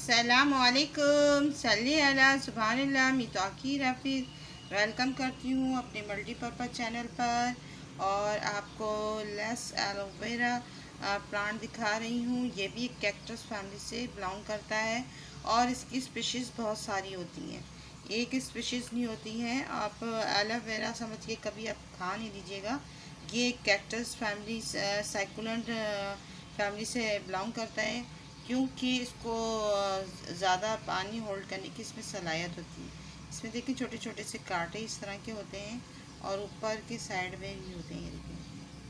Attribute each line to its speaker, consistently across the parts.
Speaker 1: अस्सलामुअलैकुम सल्ली अला सुभानल्लाह मी तौकीर हाफिज़ वेलकम करती हूँ अपने मल्टीपर्पज़ चैनल पर। और आपको लेस एलोवेरा प्लांट दिखा रही हूँ। ये भी एक कैक्टस फैमिली से बिलोंग करता है और इसकी स्पीशीज़ बहुत सारी होती हैं, एक स्पीशीज़ नहीं होती हैं। आप एलोवेरा समझ के कभी आप खा नहीं लीजिएगा। ये कैक्टस फैमिली सैकुलेंट फैमिली से बिलोंग करता है, क्योंकि इसको ज़्यादा पानी होल्ड करने की इसमें सलाहियत होती है। इसमें देखिए छोटे छोटे से कांटे इस तरह के होते हैं और ऊपर के साइड में भी होते हैं। ये देखिए,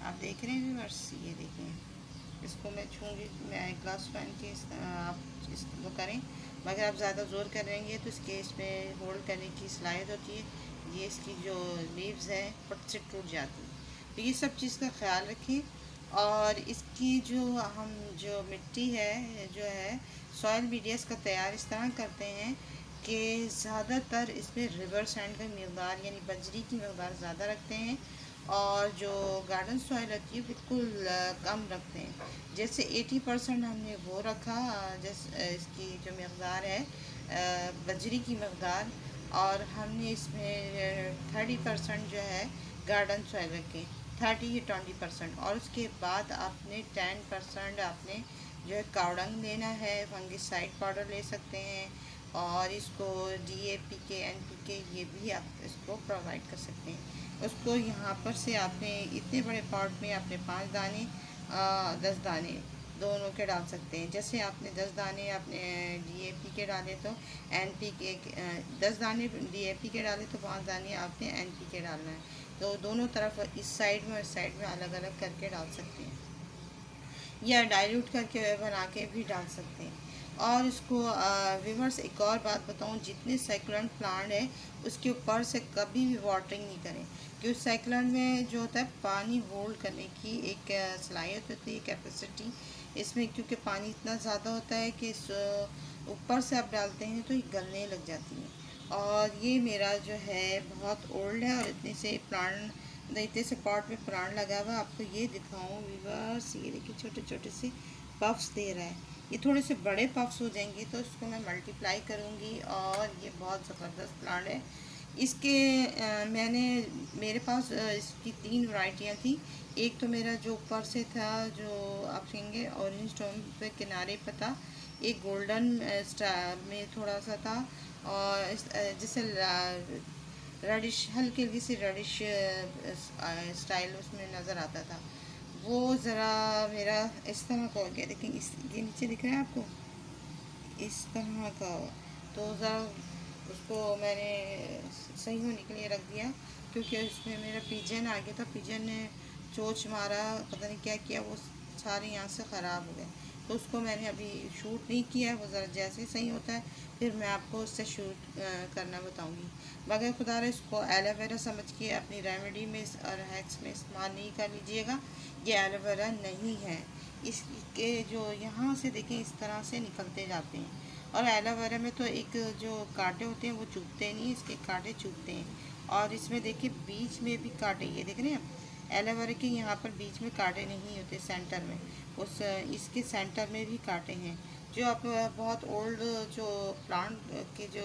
Speaker 1: आप देख रहे हैं व्यूअर्स, ये देखें। इसको मैं छूँगी, मैं ग्लास पहन के आप इसको करें, मगर आप ज़्यादा ज़ोर करेंगे तो इसके इसमें होल्ड करने की सलाहियत होती है। ये इसकी जो लीव्स हैं फट से टूट जाती है। तो ये सब चीज़ का ख्याल रखें। और इसकी जो मिट्टी है जो है सॉइल मीडिया इसका तैयार इस तरह करते हैं कि ज़्यादातर इसमें रिवर सैंड का मकदार यानी बजरी की मकदार ज़्यादा रखते हैं, और जो गार्डन सॉइल होती है बिल्कुल कम रखते हैं। जैसे 80% हमने वो रखा, जैसे इसकी जो मकदार है बजरी की मकदार, और हमने इसमें 30% जो है गार्डन सॉइल रखे, 30 या 20%। और उसके बाद आपने 10% आपने जो है कावड़ंग लेना है, फंगिसाइड पाउडर ले सकते हैं, और इसको DAP के NPK ये भी आप इसको प्रोवाइड कर सकते हैं। उसको यहाँ पर से आपने इतने बड़े पॉट में आपने 5 दाने 10 दाने दोनों के डाल सकते हैं। जैसे आपने 10 दाने आपने DAP के डाले तो NPK 10 दाने DAP के डाले तो 5 दाने आपने NPK डालना है। तो दोनों तरफ इस साइड में और इस साइड में अलग अलग करके डाल सकते हैं, या डाइल्यूट करके बना के भी डाल सकते हैं। और इसको व्यूअर्स एक और बात बताऊं, जितने सैकुलेंट प्लांट है उसके ऊपर से कभी भी वाटरिंग नहीं करें, क्योंकि सैकुलेंट में जो होता है पानी होल्ड करने की एक सलाहियत होती है, कैपेसिटी इसमें, क्योंकि पानी इतना ज़्यादा होता है कि ऊपर से आप डालते हैं तो ये गलने लग जाती हैं। और ये मेरा जो है बहुत ओल्ड है और इतने से प्लांट इतने से पॉट में प्लांट लगा हुआ। आपको ये दिखाऊं व्यूअर्स, ये देखिए छोटे छोटे से पफ्स दे रहा है। ये थोड़े से बड़े पफ्स हो जाएंगे तो इसको मैं मल्टीप्लाई करूँगी, और ये बहुत ज़बरदस्त प्लांट है। इसके मैंने मेरे पास इसकी 3 वैरायटियाँ थी। एक तो मेरा जो ऊपर से था, जो आप कहेंगे ऑरेंज टोन पे किनारे पर था, एक गोल्डन में थोड़ा सा था, और जैसे रेडिश, हल्की हल्की सी रेडिश स्टाइल उसमें नज़र आता था। वो ज़रा मेरा इस तरह का हो गया, लेकिन इस ये नीचे दिख रहा है आपको, इस तरह का। तो ज़रा उसको मैंने सही होने के लिए रख दिया, क्योंकि उसमें मेरा पिजन आ गया था। पिजन ने चोंच मारा, पता नहीं क्या किया, वो सारे यहाँ से ख़राब हो गए। तो उसको मैंने अभी शूट नहीं किया। वो ज़रा जैसे ही सही होता है फिर मैं आपको उससे शूट करना बताऊँगी। मगर खुदा रहा इसको एलोवेरा समझ के अपनी रेमेडी में और हैक्स में इस्तेमाल नहीं कर लीजिएगा। ये एलोवेरा नहीं है। इसके जो यहाँ से देखें इस तरह से निकलते जाते हैं, और एलोवेरा में तो एक जो कांटे होते हैं वो चुभते नहीं, इसके कांटे चुभते हैं। और इसमें देखिए बीच में भी कांटे, ये देख रहे हैं एलोवेरा के यहाँ पर बीच में कांटे नहीं होते, सेंटर में उस इसके सेंटर में भी कांटे हैं। जो आप बहुत ओल्ड जो प्लांट के जो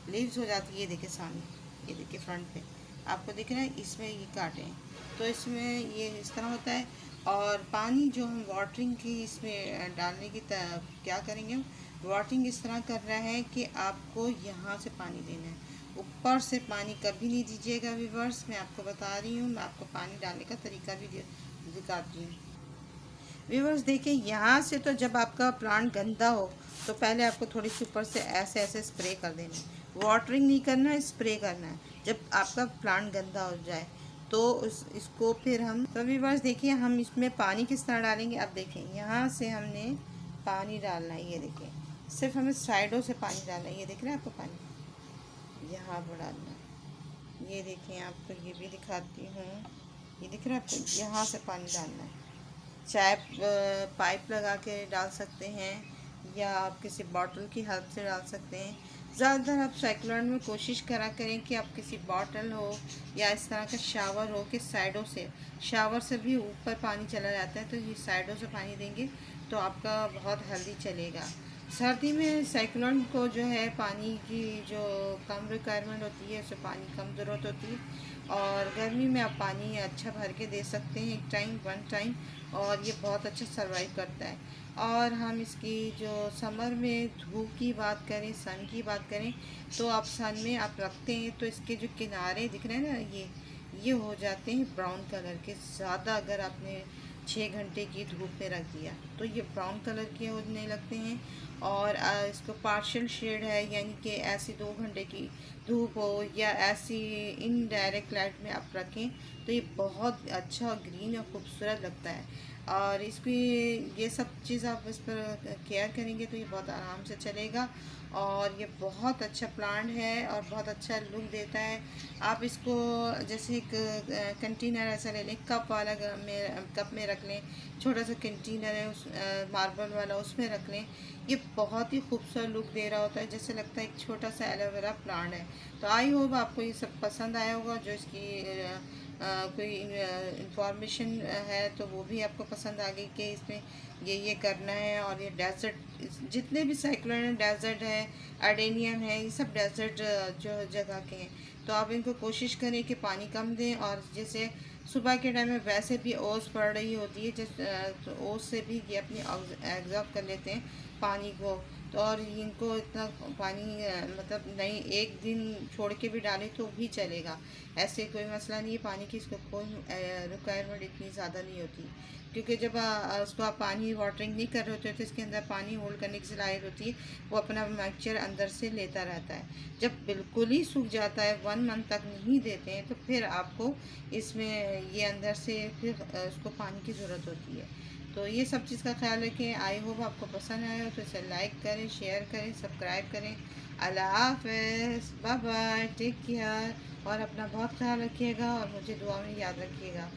Speaker 1: लीव्स हो जाती है, ये देखिए सामने, ये देखिए फ्रंट पे आपको दिख रहा है, इसमें ये कांटे हैं। तो इसमें ये इस तरह होता है। और पानी जो हम वाटरिंग की इसमें डालने की क्या करेंगे, हम वाटरिंग इस तरह कर रहा है कि आपको यहाँ से पानी देना है, ऊपर से पानी कभी नहीं दीजिएगा व्यूअर्स। मैं आपको बता रही हूँ, मैं आपको पानी डालने का तरीका भी दिखाती हूँ। व्यूअर्स देखिए, यहाँ से तो जब आपका प्लांट गंदा हो तो पहले आपको थोड़ी सी ऊपर से ऐसे ऐसे स्प्रे कर देना है। वाटरिंग नहीं करना है, स्प्रे करना है जब आपका प्लांट गंदा हो जाए। तो इसको फिर हम तो व्यूअर्स देखिए हम इसमें पानी किस तरह डालेंगे। अब देखें यहाँ से हमने पानी डालना है, ये देखिए सिर्फ हमें साइडों से पानी डालना है। ये देख रहे हैं आपको पानी यहाँ पर डालना है। ये देखें आपको ये भी दिखाती हूँ, ये दिख रहा है आपको, यहाँ से पानी डालना है। चाहे पाइप लगा के डाल सकते हैं, या आप किसी बॉटल की हेल्प से डाल सकते हैं। ज़्यादातर आप साइक्लोन में कोशिश करा करें कि आप किसी बॉटल हो या इस तरह का शावर हो कि साइडों से, शावर से भी ऊपर पानी चला जाता है, तो ये साइडों से पानी देंगे तो आपका बहुत हेल्दी चलेगा। सर्दी में साइक्लोन को जो है पानी की जो कम रिक्वायरमेंट होती है, उसे पानी कम ज़रूरत होती है। और गर्मी में आप पानी अच्छा भर के दे सकते हैं, एक टाइम वन टाइम, और ये बहुत अच्छा सर्वाइव करता है। और हम इसकी जो समर में धूप की बात करें, सन की बात करें, तो आप सन में आप रखते हैं तो इसके जो किनारे दिख रहे हैं ना, ये हो जाते हैं ब्राउन कलर के। ज़्यादा अगर आपने 6 घंटे की धूप में रख दिया तो ये ब्राउन कलर के होने लगते हैं। और इसको पार्शियल शेड है, यानी कि ऐसी 2 घंटे की धूप हो या ऐसी इनडायरेक्ट लाइट में आप रखें तो ये बहुत अच्छा और ग्रीन और खूबसूरत लगता है। और इसकी ये सब चीज़ आप इस पर केयर करेंगे तो ये बहुत आराम से चलेगा। और ये बहुत अच्छा प्लांट है और बहुत अच्छा लुक देता है। आप इसको जैसे एक कंटेनर ऐसा ले लें, कप वाला कप में रख लें, छोटा सा कंटेनर है उस मार्बल वाला, उसमें रख लें। ये बहुत ही खूबसूरत लुक दे रहा होता है, जैसे लगता है एक छोटा सा एलोवेरा प्लांट है। तो आई होप आपको ये सब पसंद आया होगा। जो इसकी कोई इंफॉर्मेशन है तो वो भी आपको पसंद आ गई कि इसमें ये करना है। और ये डेजर्ट, जितने भी साइक्लोन है, डेजर्ट है, अडेनियम है, ये सब डेजर्ट जो जगह के हैं। तो आप इनको कोशिश करें कि पानी कम दें। और जैसे सुबह के टाइम में वैसे भी ओस पड़ रही होती है, तो ओस से भी ये अपनी एब्जॉर्ब कर लेते हैं पानी को। तो और इनको इतना पानी मतलब नहीं, एक दिन छोड़ के भी डालें तो भी चलेगा, ऐसे कोई मसला नहीं है। पानी की इसको कोई रिक्वायरमेंट इतनी ज़्यादा नहीं होती, क्योंकि जब उसको आप पानी वाटरिंग नहीं कर रहे होते तो इसके अंदर पानी होल्ड करने की सलाहियत होती है, वो अपना मॉइस्चर अंदर से लेता रहता है। जब बिल्कुल ही सूख जाता है, 1 मंथ तक नहीं देते हैं, तो फिर आपको इसमें ये अंदर से फिर उसको पानी की ज़रूरत होती है। तो ये सब चीज़ का ख्याल रखें। आई होप आपको पसंद आया हो तो इसे लाइक करें, शेयर करें, सब्सक्राइब करें। अल्लाह हाफ़िज़, बाय बाय, टेक केयर। और अपना बहुत ख्याल रखिएगा और मुझे दुआ में याद रखिएगा।